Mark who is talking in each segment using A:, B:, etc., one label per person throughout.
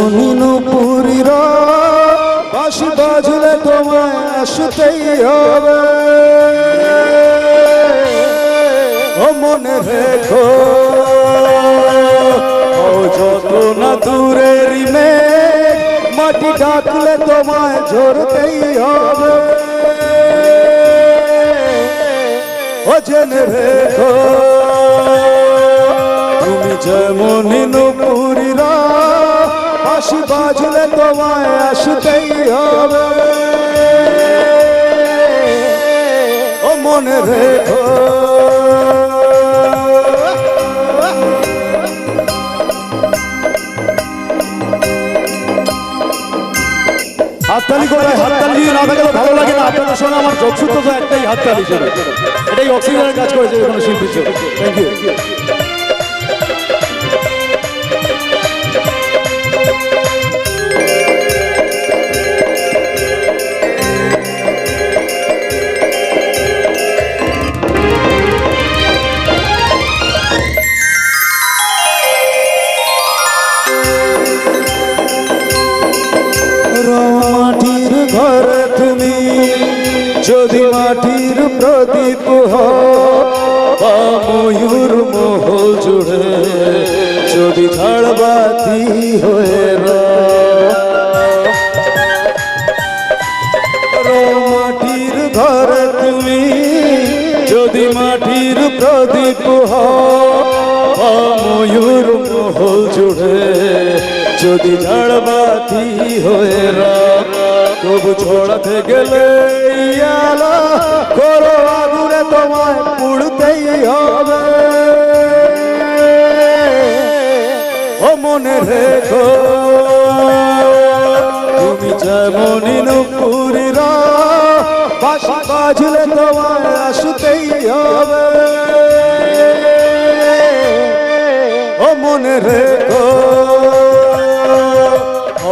A: যেমনই নুপুরীর বাঁশি বাজলে তোমায় আসতেই হবে। ও মনে রেখো ও যত না দূরের মেঘ, মাটি ডাকলে তোমায় ঝরতেই হবে। ও জেনে রেখো তুমি যেমনই নুপুরীর বাঁশি বাজলে তোমায় আসতেই হবে। ও মনে রেখো হাততালি করে, হাততালি না থাকলে ভালো লাগে না। আপনাদের সঙ্গে আমার যোগসূত্র তো একটাই, হাততালি ছিল। এটাই অক্সিজেনের কাজ করেছে কোনো শিল্পী ছিল। Thank you. মাটির ঘরে তুমি যদি মাটির প্রদীপ হও, বা ময়ূর মহল জুড়ে যদি ঝাড়বাতি হয়ে মাটির ঘরে তুমি যদি মাটির প্রদীপ হও, বা ময়ূর মহল জুড়ে যদি ঝাড়বাতি হয়ে তবু ছড়াতে গেলে আলো করো আগুনে তোমায় পুড়তেই হবে। ও মনে রেখো তুমি যেমনই নুপুরীর বাঁশি বাজলে তোমায় আসতেই হবে। ও মনে রেখো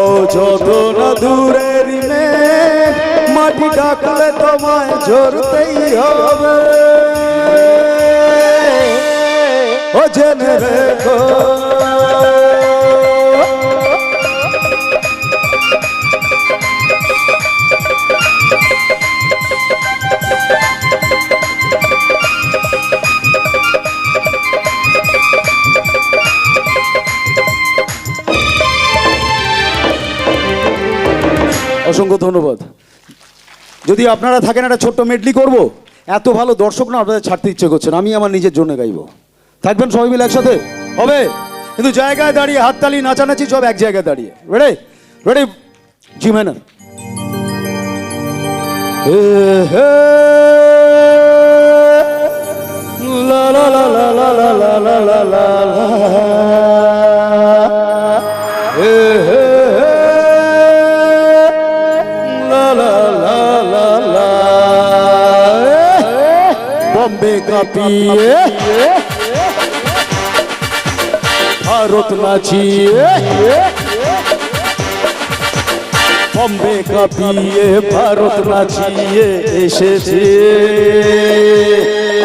A: ও যত না দূরের মেঘ, মাটি ডাকলে তোমায় ঝরতেই হবে। ও জেনে রেখো অসংখ্য ধন্যবাদ। যদি আপনারা থাকেন একটা ছোট্ট মেডলি করব, এত ভালো দর্শক না আপনাদের ছাড়তে ইচ্ছে করছে না, আমি আমার নিজের জন্য গাইবো। থাকবেন সবাই মিলে একসাথে হবে, কিন্তু জায়গায় দাঁড়িয়ে হাততালি নাচানাচি সব এক জায়গায় দাঁড়িয়ে। রেডি রেডি জি মাইনার। লা লা লা লা লা লা লা লা লা লা बॉम्बे का पिए भारत नाचिए, बॉम्बे का पिए भारत नाचिए एसेছে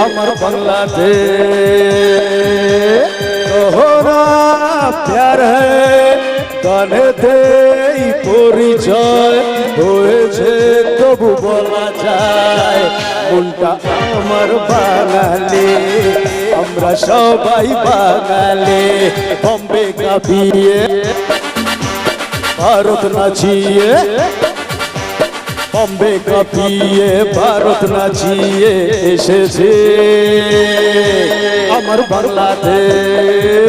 A: আমার বাংলাদেশ। তোহরা প্যার গানেতে পরিচয় হয়েছে, তবু বলা যায় মনটা আমার বাঙালি, আমরা সবাই বাঙালি। বম্বে কাঁপিয়ে ভারত নাচিয়ে, বম্বে কাঁপিয়ে ভারত নাচিয়ে এসেছে আমার বাংলাদেশ।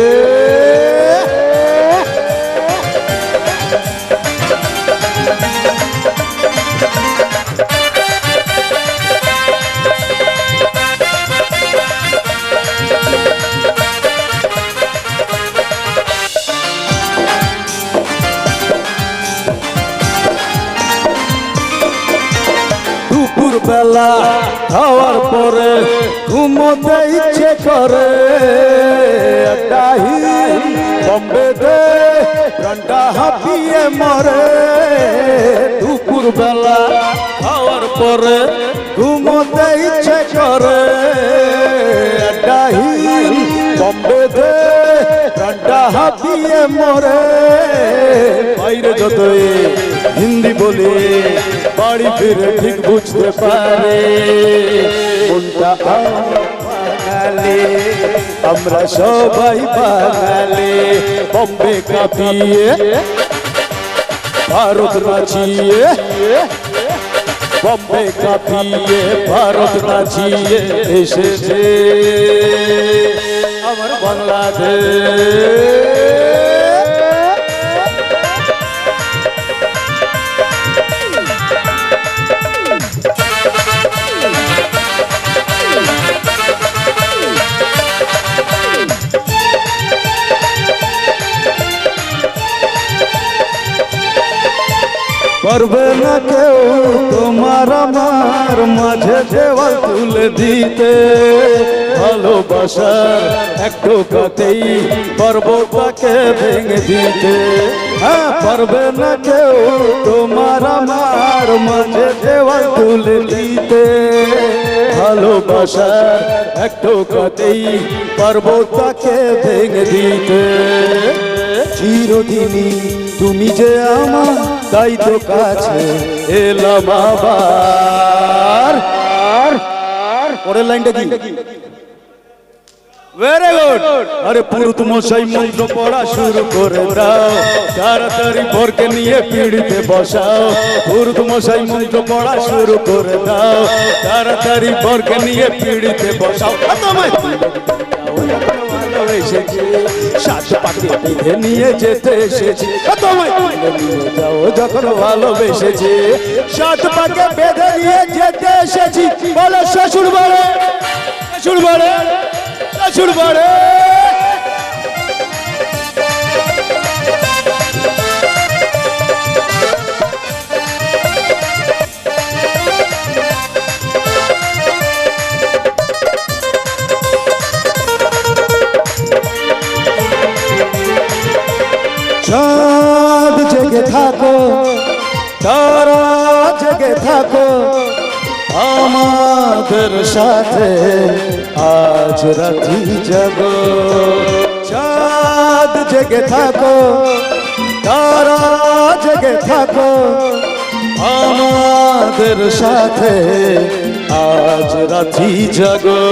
A: বেলা খাওয়ার পরে ঘুমোতে ইচ্ছে করে, বম্বেতে প্রাণটা হাঁপিয়ে মরে। দুপুর বেলা খাওয়ার পরে ঘুমোতে ইচ্ছে করে, বম্বেতে প্রাণটা হাঁপিয়ে মরে। বাইরে যতই হিন্দি বলে বাড়ি ফিরে ঠিক বুঝতে পারে কোনটা বাঙালি, আমরা সবাই বাঙালি। বম্বে কাঁপিয়ে ভারত নাচিয়ে, বম্বে কাঁপিয়ে ভারত নাচিয়ে এসেছে আমার বাংলাদেশ। পারবে না কেউ তোমার আমার মাঝে দেওয়াল তুলে দিতে, ভালোবাসার এক টোকাতেই পারবো তাকে ভেঙে দিতে। হ্যাঁ, পারবে না কেউ তোমার আমার মাঝে দেওয়াল তুলে দিতে, ভালোবাসার এক টোকাতেই পারবো তাকে ভেঙে দিতে। চিরদিনই তুমি যে আমার, তাই তো কাছে এলাম আবার। পরের লাইনটা কি? Very good. আরে পুরুত মশাই মন্ত্র পড়া শুরু করে দাও, তাড়াতাড়ি বরকে নিয়ে পিড়িতে বসাও। পুরুত মশাই মন্ত্র পড়া শুরু করে দাও, তাড়াতাড়ি বরকে নিয়ে পিড়িতে বসাও। এসেছি সাত পাখি বেঁধে নিয়ে যেতে এসেছি, তোমায় নিয়ে যাও যখন ভালোবেসেছি। সাত পাখি বেঁধে নিয়ে যেতে এসেছি, বলো শ্বশুর বাড়ি, শ্বশুর বাড়ি, শ্বশুর বাড়ি। চাঁদ জেগে থাকো, তারা জেগে থাকো আমাদের সাথে, আজ রাতি জাগো। চাঁদ জেগে থাকো, তারা জেগে থাকো আমাদের সাথে, আজ রাতি জাগো।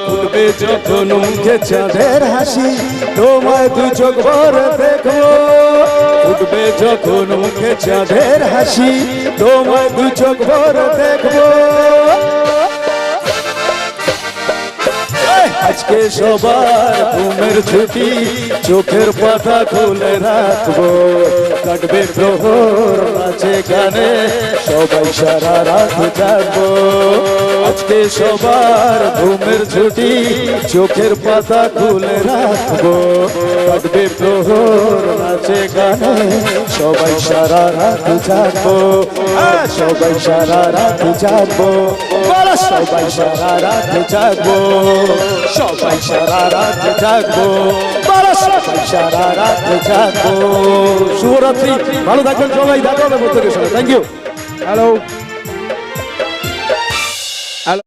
A: ফুটবে যখন মুখে চাঁদের হাসি, তোমায় দু চোখ ভরে দেখবো। ফুটবে যখন মুখে চাঁদের হাসি, তোমায় দু চোখ ভরে দেখবো। আজকে সবার ঘুমের ছুটি, চোখের পাতা খুলে রাখবো। কাটবে প্রহর নাচে গানে, সবাই সারা রাত জাগবো। আজকে সবার ঘুমের ছুটি, চোখের পাতা খুলে রাখবো। কাটবে প্রহর নাচে গানে, সবাই সারা রাত জাগবো। সবাই সারা রাত জাগবো, সবাই সারা রাত জাগবো, সবাই সারা রাত জাগবো, সবাই সারা রাত জাগবো। শুভরাত্রি, ভালো থাকবেন সবাই, দেখা হবে প্রত্যেকের সাথে। Thank you. হ্যালো।